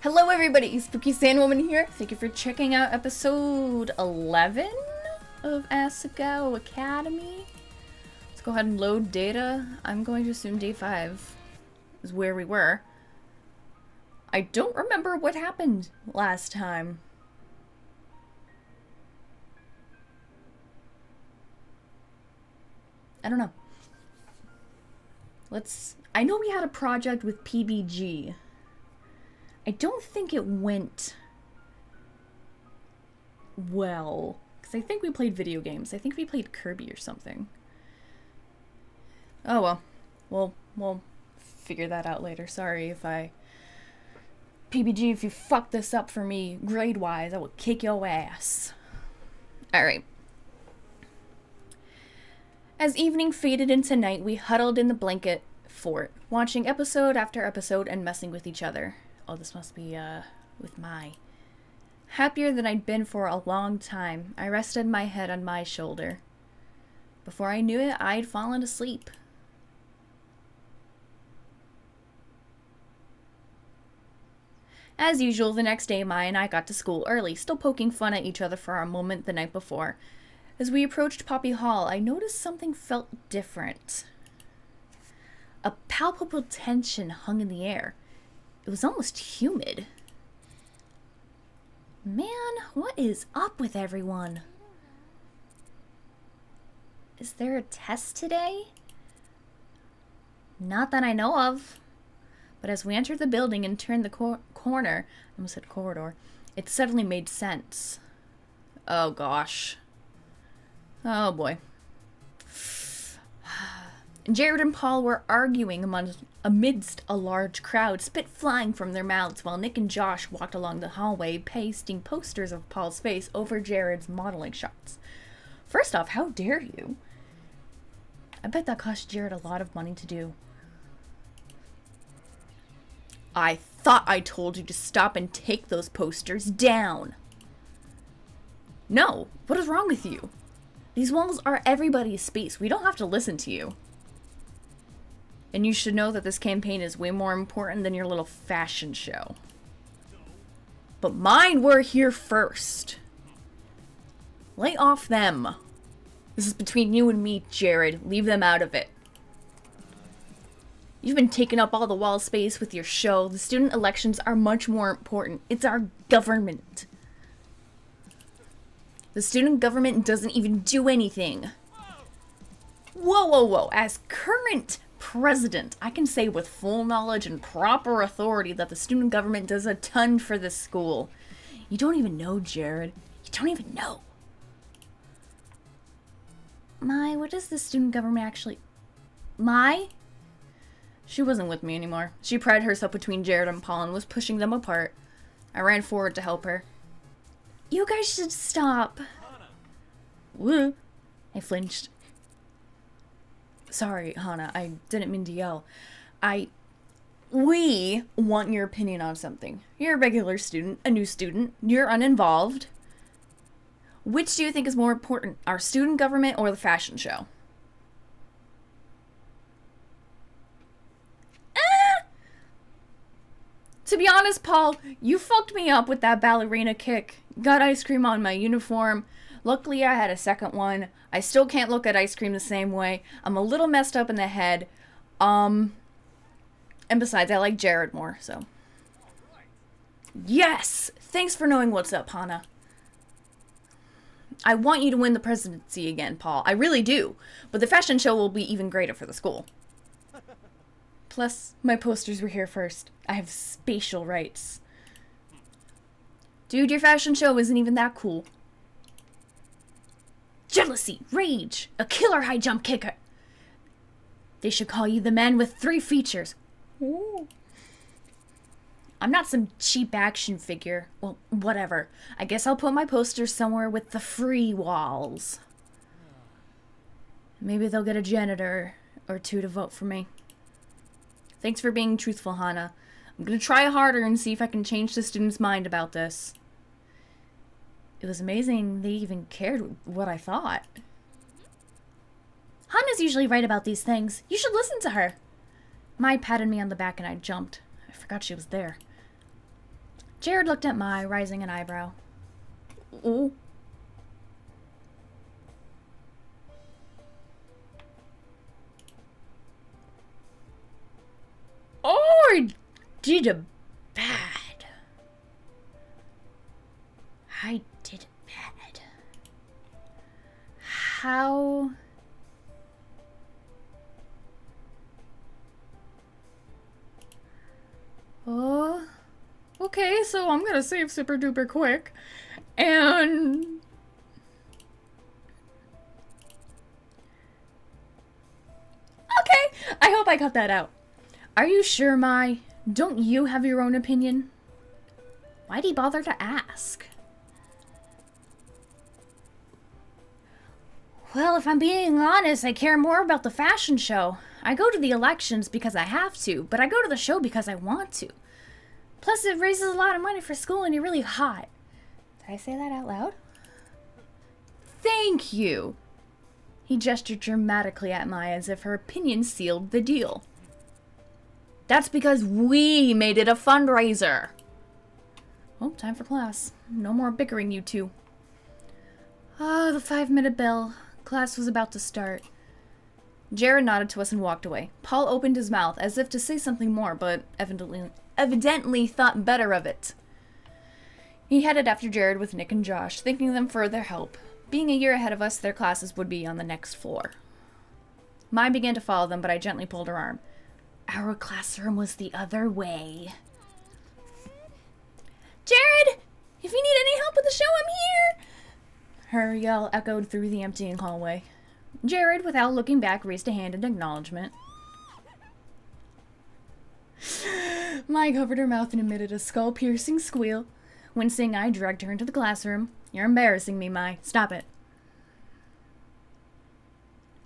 Hello everybody, Spooky Sandwoman here. Thank you for checking out episode 11 of Asagao Academy. Let's go ahead and load data. I'm going to assume day 5 is where we were. I don't remember what happened last time. I don't know. I know we had a project with PBG. I don't think it went well, because I think we played video games. I think we played Kirby or something. Oh well. We'll figure that out later. Sorry if PBG, if you fuck this up for me grade-wise, I will kick your ass. Alright. As evening faded into night, we huddled in the blanket fort, watching episode after episode and messing with each other. Oh, this must be, with Mai. Happier than I'd been for a long time, I rested my head on Mai's shoulder. Before I knew it, I'd fallen asleep. As usual, the next day, Mai and I got to school early, still poking fun at each other for our moment the night before. As we approached Poppy Hall, I noticed something felt different. A palpable tension hung in the air. It was almost humid. Man, what is up with everyone? Is there a test today? Not that I know of. But as we entered the building and turned the corner, I almost said corridor, it suddenly made sense. Oh gosh. Oh boy. Jared and Paul were arguing amidst a large crowd, spit flying from their mouths, while Nick and Josh walked along the hallway, pasting posters of Paul's face over Jared's modeling shots. First off, how dare you? I bet that cost Jared a lot of money to do. I thought I told you to stop and take those posters down. No, what is wrong with you? These walls are everybody's space. We don't have to listen to you. And you should know that this campaign is way more important than your little fashion show. But mine were here first. Lay off them. This is between you and me, Jared. Leave them out of it. You've been taking up all the wall space with your show. The student elections are much more important. It's our government. The student government doesn't even do anything. Whoa. As current president, I can say with full knowledge and proper authority that the student government does a ton for this school. You don't even know, Jared. You don't even know. Mai, what does the student government actually... Mai? She wasn't with me anymore. She pried herself between Jared and Paul and was pushing them apart. I ran forward to help her. You guys should stop. Woo. I flinched. Sorry, Hana, I didn't mean to yell. We want your opinion on something. You're a regular student, a new student, you're uninvolved. Which do you think is more important, our student government or the fashion show? To be honest, Paul, you fucked me up with that ballerina kick. Got ice cream on my uniform. Luckily, I had a second one. I still can't look at ice cream the same way. I'm a little messed up in the head. And besides, I like Jared more, so. Yes! Thanks for knowing what's up, Hana. I want you to win the presidency again, Paul. I really do. But the fashion show will be even greater for the school. Plus, my posters were here first. I have spatial rights. Dude, your fashion show isn't even that cool. Jealousy, rage, a killer high jump kicker. They should call you the man with 3 features. Ooh. I'm not some cheap action figure. Well, whatever. I guess I'll put my posters somewhere with the free walls. Maybe they'll get a janitor or 2 to vote for me. Thanks for being truthful, Hana. I'm gonna try harder and see if I can change the student's mind about this. It was amazing they even cared what I thought. Hana's usually right about these things. You should listen to her. Mai patted me on the back and I jumped. I forgot she was there. Jared looked at Mai, raising an eyebrow. Ooh. Oh, I did it bad. I did it bad. How? Okay, so I'm gonna save super duper quick. And... okay, I hope I cut that out. Are you sure, Mai? Don't you have your own opinion? Why'd he bother to ask? Well, if I'm being honest, I care more about the fashion show. I go to the elections because I have to, but I go to the show because I want to. Plus, it raises a lot of money for school and you're really hot. Did I say that out loud? Thank you. He gestured dramatically at Maya as if her opinion sealed the deal. That's because we made it a fundraiser. Oh, time for class. No more bickering, you two. Ah, the 5-minute bell. Class was about to start. Jared nodded to us and walked away. Paul opened his mouth as if to say something more, but evidently thought better of it. He headed after Jared with Nick and Josh, thanking them for their help. Being a year ahead of us, their classes would be on the next floor. Mai began to follow them, but I gently pulled her arm. Our classroom was the other way. Jared! If you need any help with the show, I'm here! Her yell echoed through the emptying hallway. Jared, without looking back, raised a hand in acknowledgement. Mai covered her mouth and emitted a skull-piercing squeal. Wincing, I dragged her into the classroom. You're embarrassing me, Mai. Stop it.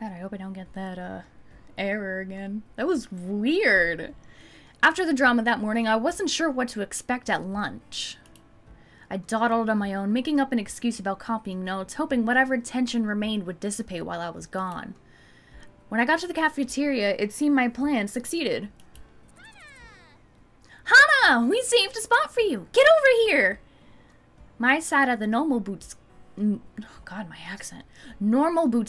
God, I hope I don't get that, error again. That was weird. After the drama that morning, I wasn't sure what to expect at lunch. I dawdled on my own, making up an excuse about copying notes, hoping whatever tension remained would dissipate while I was gone. When I got to the cafeteria, it seemed my plan succeeded. Hana! We saved a spot for you! Get over here! Mai sat at the Normal Boots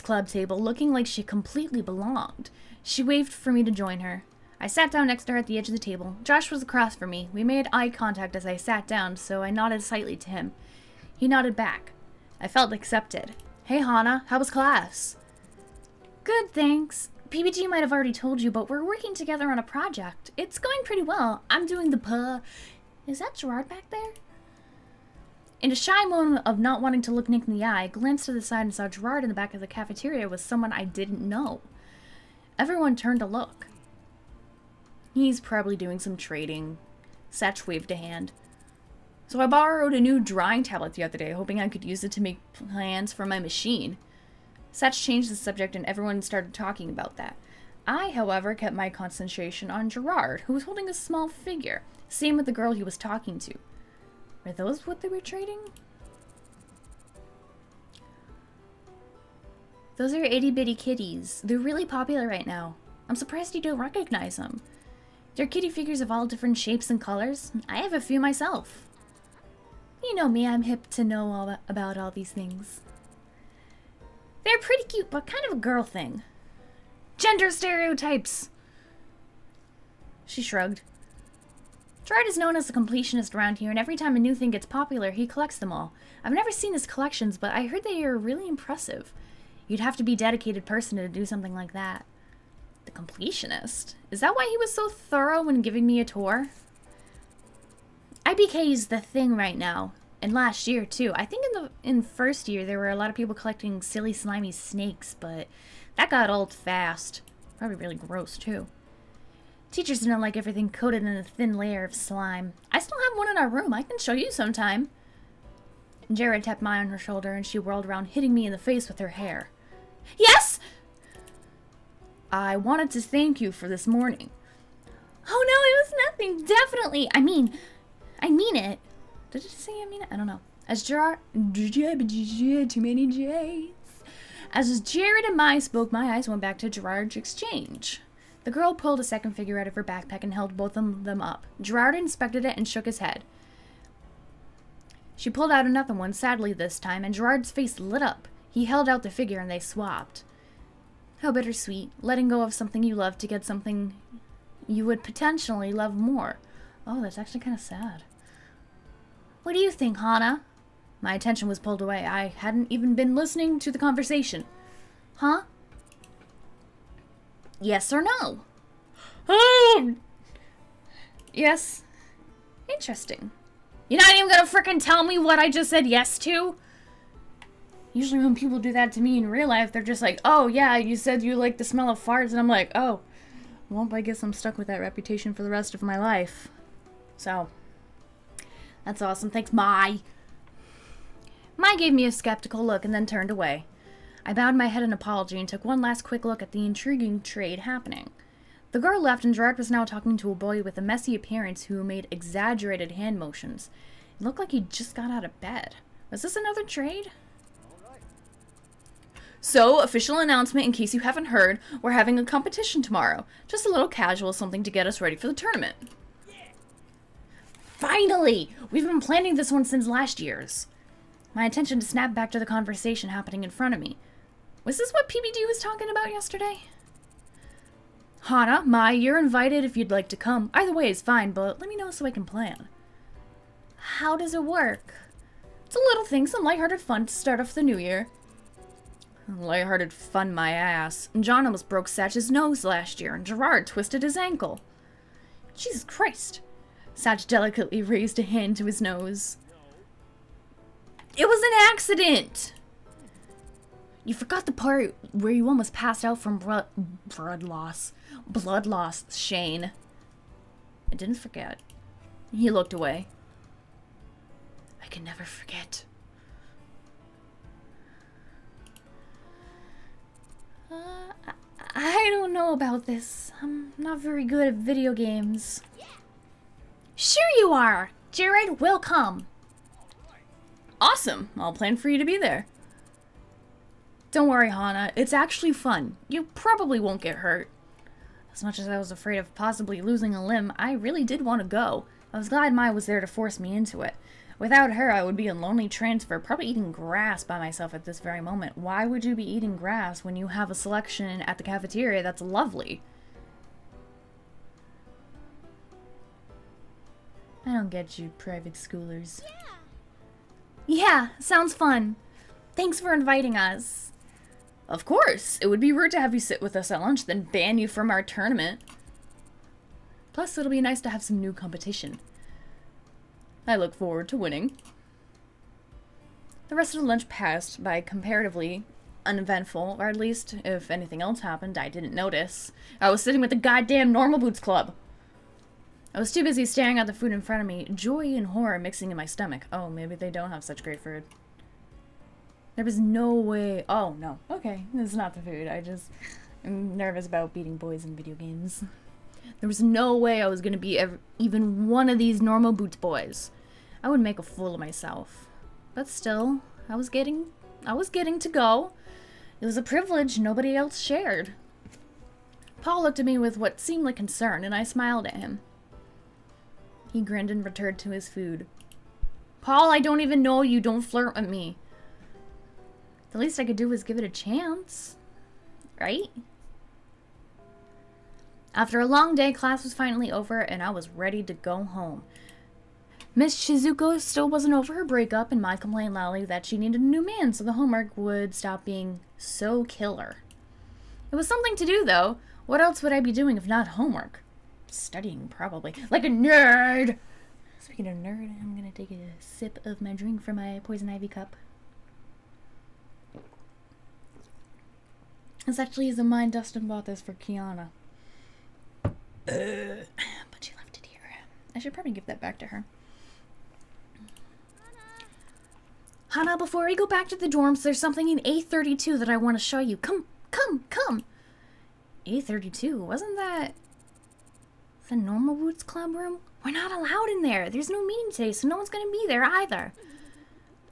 Club table, looking like she completely belonged. She waved for me to join her. I sat down next to her at the edge of the table. Josh was across from me. We made eye contact as I sat down, so I nodded slightly to him. He nodded back. I felt accepted. Hey, Hana, how was class? Good, thanks. PBG might have already told you, but we're working together on a project. It's going pretty well. I'm doing the Is that Gerard back there? In a shy moment of not wanting to look Nick in the eye, I glanced to the side and saw Gerard in the back of the cafeteria with someone I didn't know. Everyone turned to look. He's probably doing some trading. Satch waved a hand. So I borrowed a new drawing tablet the other day, hoping I could use it to make plans for my machine. Satch changed the subject and everyone started talking about that. I, however, kept my concentration on Gerard, who was holding a small figure. Same with the girl he was talking to. Were those what they were trading? Those are itty-bitty kitties. They're really popular right now. I'm surprised you don't recognize them. They're kitty figures of all different shapes and colors. I have a few myself. You know me, I'm hip to know all about all these things. They're pretty cute, but kind of a girl thing. Gender stereotypes! She shrugged. Gerard is known as the completionist around here, and every time a new thing gets popular, he collects them all. I've never seen his collections, but I heard they are really impressive. You'd have to be a dedicated person to do something like that. The completionist? Is that why he was so thorough when giving me a tour? IBK is the thing right now. And last year, too. I think in first year, there were a lot of people collecting silly, slimy snakes, but that got old fast. Probably really gross, too. Teachers don't like everything coated in a thin layer of slime. I still have one in our room. I can show you sometime. Jared tapped Mai on her shoulder, and she whirled around, hitting me in the face with her hair. Yes! I wanted to thank you for this morning. Oh, no, it was nothing. Definitely. I mean it. Did it say I mean it? I don't know. As Gerard... Too many J's. As Jared and Mai spoke, my eyes went back to Gerard's exchange. The girl pulled a second figure out of her backpack and held both of them up. Gerard inspected it and shook his head. She pulled out another one, sadly this time, and Gerard's face lit up. He held out the figure and they swapped. How bittersweet, letting go of something you love to get something you would potentially love more. Oh, that's actually kind of sad. What do you think, Hana? My attention was pulled away. I hadn't even been listening to the conversation. Huh? Yes or no? Oh! Yes. Interesting. You're not even gonna frickin' tell me what I just said yes to? Usually when people do that to me in real life, they're just like, oh yeah, you said you like the smell of farts, and I'm like, oh. Well, I guess I'm stuck with that reputation for the rest of my life. So, that's awesome. Thanks, Mai. Mai gave me a skeptical look and then turned away. I bowed my head in apology and took one last quick look at the intriguing trade happening. The girl left and Gerard was now talking to a boy with a messy appearance who made exaggerated hand motions. It looked like he just got out of bed. Was this another trade? So, official announcement in case you haven't heard, we're having a competition tomorrow. Just a little casual something to get us ready for the tournament. Finally! We've been planning this one since last year's. My attention snapped back to the conversation happening in front of me. Was this what PBD was talking about yesterday? Hana, Mai, you're invited if you'd like to come. Either way is fine, but let me know so I can plan. How does it work? It's a little thing, some lighthearted fun to start off the new year. Lighthearted fun, my ass. John almost broke Satch's nose last year, and Gerard twisted his ankle. Jesus Christ. Satch delicately raised a hand to his nose. It was an accident! You forgot the part where you almost passed out from blood loss. Blood loss, Shane. I didn't forget. He looked away. I can never forget. I don't know about this. I'm not very good at video games. Sure you are! Jared will come. Awesome! I'll plan for you to be there. Don't worry, Hana. It's actually fun. You probably won't get hurt. As much as I was afraid of possibly losing a limb, I really did want to go. I was glad Mai was there to force me into it. Without her, I would be in lonely transfer, probably eating grass by myself at this very moment. Why would you be eating grass when you have a selection at the cafeteria that's lovely? I don't get you, private schoolers. Yeah, sounds fun. Thanks for inviting us. Of course. It would be rude to have you sit with us at lunch, then ban you from our tournament. Plus, it'll be nice to have some new competition. I look forward to winning. The rest of the lunch passed by comparatively uneventful, or at least, if anything else happened, I didn't notice. I was sitting with the goddamn Normal Boots Club. I was too busy staring at the food in front of me, joy and horror mixing in my stomach. Oh, maybe they don't have such great food. There was no way. Oh, no. Okay, this is not the food. I'm nervous about beating boys in video games. There was no way I was going to be even one of these Normal Boots boys. I would make a fool of myself. But still, I was getting to go. It was a privilege nobody else shared. Paul looked at me with what seemed like concern, and I smiled at him. He grinned and returned to his food. Paul, I don't even know you. Don't flirt with me. The least I could do was give it a chance. Right? After a long day, class was finally over, and I was ready to go home. Miss Shizuko still wasn't over her breakup, and Mai complained loudly that she needed a new man so the homework would stop being so killer. It was something to do, though. What else would I be doing if not homework? Studying, probably. Like a nerd! Speaking of nerd, I'm gonna take a sip of my drink from my poison ivy cup. This actually isn't mine. Dustin bought this for Kiana. But she left it here. I should probably give that back to her. Hana, before we go back to the dorms, there's something in A32 that I want to show you. Come. A32? Wasn't that the Normal Boots Club room? We're not allowed in there. There's no meeting today, so no one's going to be there either.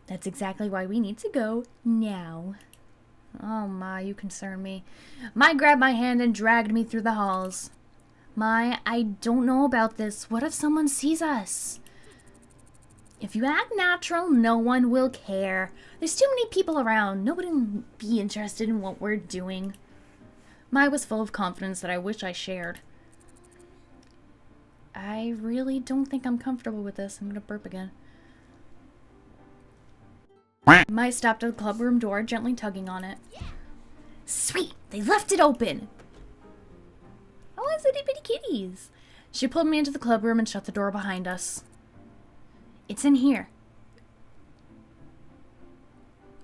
That's exactly why we need to go now. Oh, Mai, you concern me. Mai grabbed my hand and dragged me through the halls. Mai, I don't know about this. What if someone sees us? If you act natural, no one will care. There's too many people around. Nobody will be interested in what we're doing. Mai was full of confidence that I wish I shared. I really don't think I'm comfortable with this. I'm gonna burp again. Mai stopped at the clubroom door, gently tugging on it. Sweet! They left it open! Oh, it's itty bitty kitties. She pulled me into the clubroom and shut the door behind us. It's in here.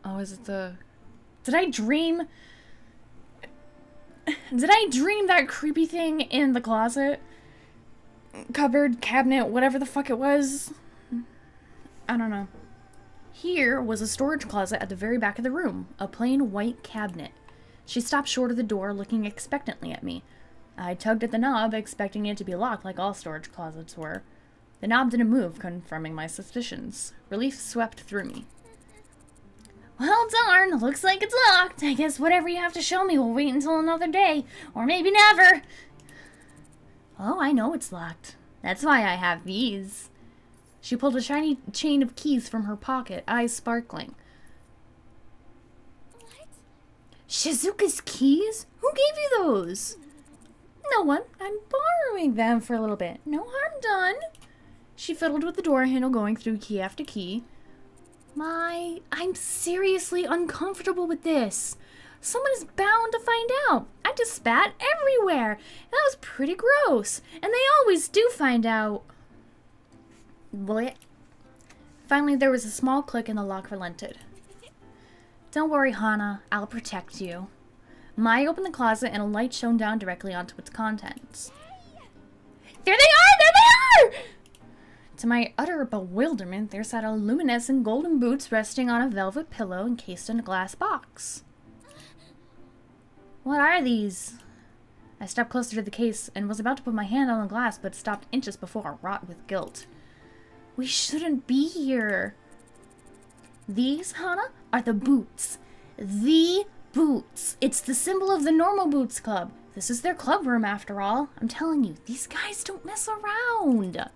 Oh, is it the... Did I dream that creepy thing in the closet? Cupboard, cabinet, whatever the fuck it was? I don't know. Here was a storage closet at the very back of the room. A plain white cabinet. She stopped short of the door, looking expectantly at me. I tugged at the knob, expecting it to be locked like all storage closets were. The knob didn't move, confirming my suspicions. Relief swept through me. Well, darn, looks like it's locked. I guess whatever you have to show me will wait until another day, or maybe never. Oh, I know it's locked. That's why I have these. She pulled a shiny chain of keys from her pocket, eyes sparkling. What? Shizuka's keys? Who gave you those? No one. I'm borrowing them for a little bit. No harm done. She fiddled with the door handle, going through key after key. I'm seriously uncomfortable with this. Someone is bound to find out. I just spat everywhere. That was pretty gross. And they always do find out. Blech. Finally, there was a small click and the lock relented. Don't worry, Hana. I'll protect you. Mai opened the closet and a light shone down directly onto its contents. There they are! There they are! To my utter bewilderment, there sat a luminescent golden boots resting on a velvet pillow encased in a glass box. What are these? I stepped closer to the case and was about to put my hand on the glass, but stopped inches before, wrought with guilt. We shouldn't be here. These, Hana, are the boots. The boots. It's the symbol of the Normal Boots Club. This is their club room, after all. I'm telling you, these guys don't mess around.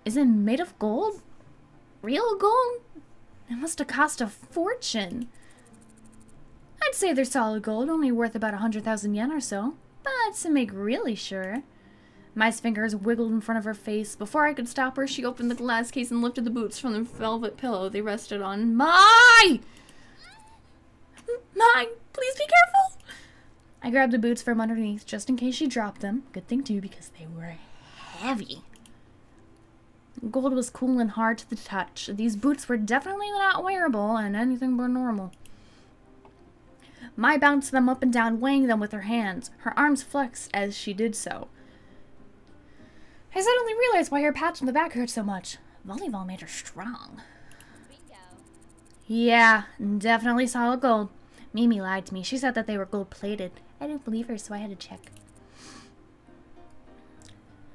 Is it made of gold? Real gold? It must have cost a fortune. I'd say they're solid gold, only worth about 100,000 yen or so. But to make really sure... Mai's fingers wiggled in front of her face. Before I could stop her, she opened the glass case and lifted the boots from the velvet pillow they rested on. Mai! Mai, please be careful! I grabbed the boots from underneath, just in case she dropped them. Good thing, too, because they were heavy. Gold was cool and hard to the touch. These boots were definitely not wearable and anything but normal. Mai bounced them up and down, weighing them with her hands. Her arms flexed as she did so. I suddenly realized why her patch on the back hurt so much. Volleyball made her strong. Bingo. Yeah, definitely solid gold. Mimi lied to me. She said that they were gold-plated. I didn't believe her, so I had to check.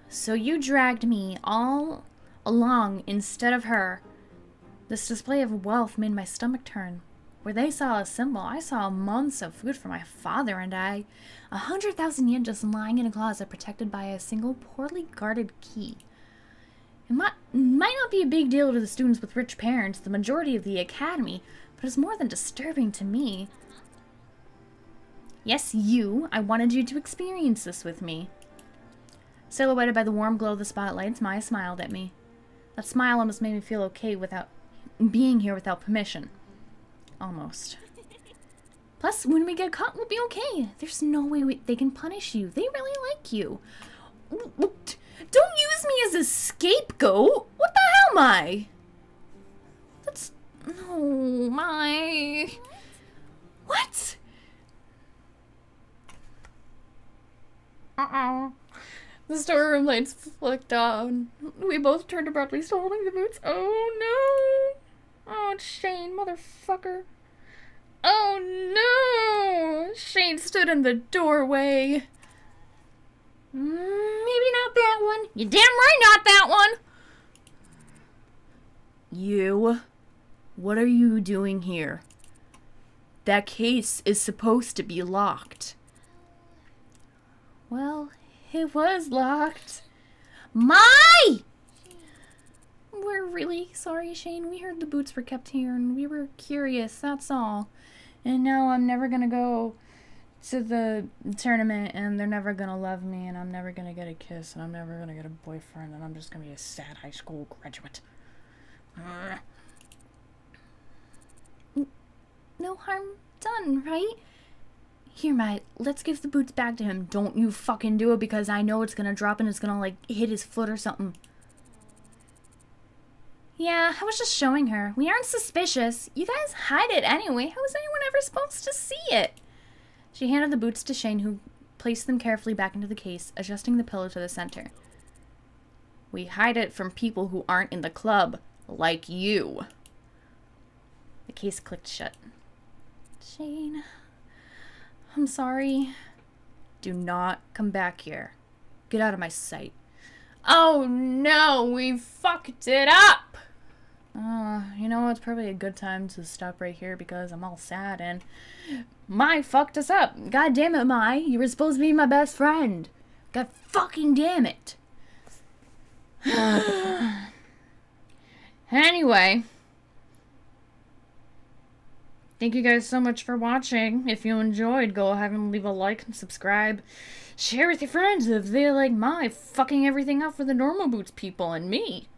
So you dragged me all along instead of her. This display of wealth made my stomach turn. Where they saw a symbol, I saw months of food for my father and I. 100,000 yen just lying in a closet protected by a single poorly guarded key. It might not be a big deal to the students with rich parents, the majority of the academy, but it's more than disturbing to me. Yes, you. I wanted you to experience this with me. Silhouetted by the warm glow of the spotlights, Maya smiled at me. That smile almost made me feel okay without being here without permission. Almost. Plus, when we get caught, we'll be okay. There's no way they can punish you. They really like you. Don't use me as a scapegoat. What the hell, Mai? That's... No, Mai. What? Uh-oh. The storeroom lights flicked on. We both turned abruptly, still holding the boots. Oh, no. Oh, Shane, motherfucker. Oh, no. Shane stood in the doorway. Maybe not that one. You're damn right not that one. You? What are you doing here? That case is supposed to be locked. Well, it was locked. Mai! We're really sorry, Shane. We heard the boots were kept here, and we were curious, that's all. And now I'm never gonna go to the tournament, and they're never gonna love me, and I'm never gonna get a kiss, and I'm never gonna get a boyfriend, and I'm just gonna be a sad high school graduate. No harm done, right? Here, Mai, let's give the boots back to him. Don't you fucking do it, because I know it's gonna drop and it's gonna, like, hit his foot or something. Yeah, I was just showing her. We aren't suspicious. You guys hide it anyway. How is anyone ever supposed to see it? She handed the boots to Shane, who placed them carefully back into the case, adjusting the pillow to the center. We hide it from people who aren't in the club, like you. The case clicked shut. Shane, I'm sorry. Do not come back here. Get out of my sight. Oh no, we fucked it up! You know, it's probably a good time to stop right here because I'm all sad and Mai fucked us up. God damn it, Mai. You were supposed to be my best friend. God fucking damn it. Anyway. Thank you guys so much for watching. If you enjoyed, go ahead and leave a like and subscribe. Share with your friends if they like Mai fucking everything up for the normal boots people and me.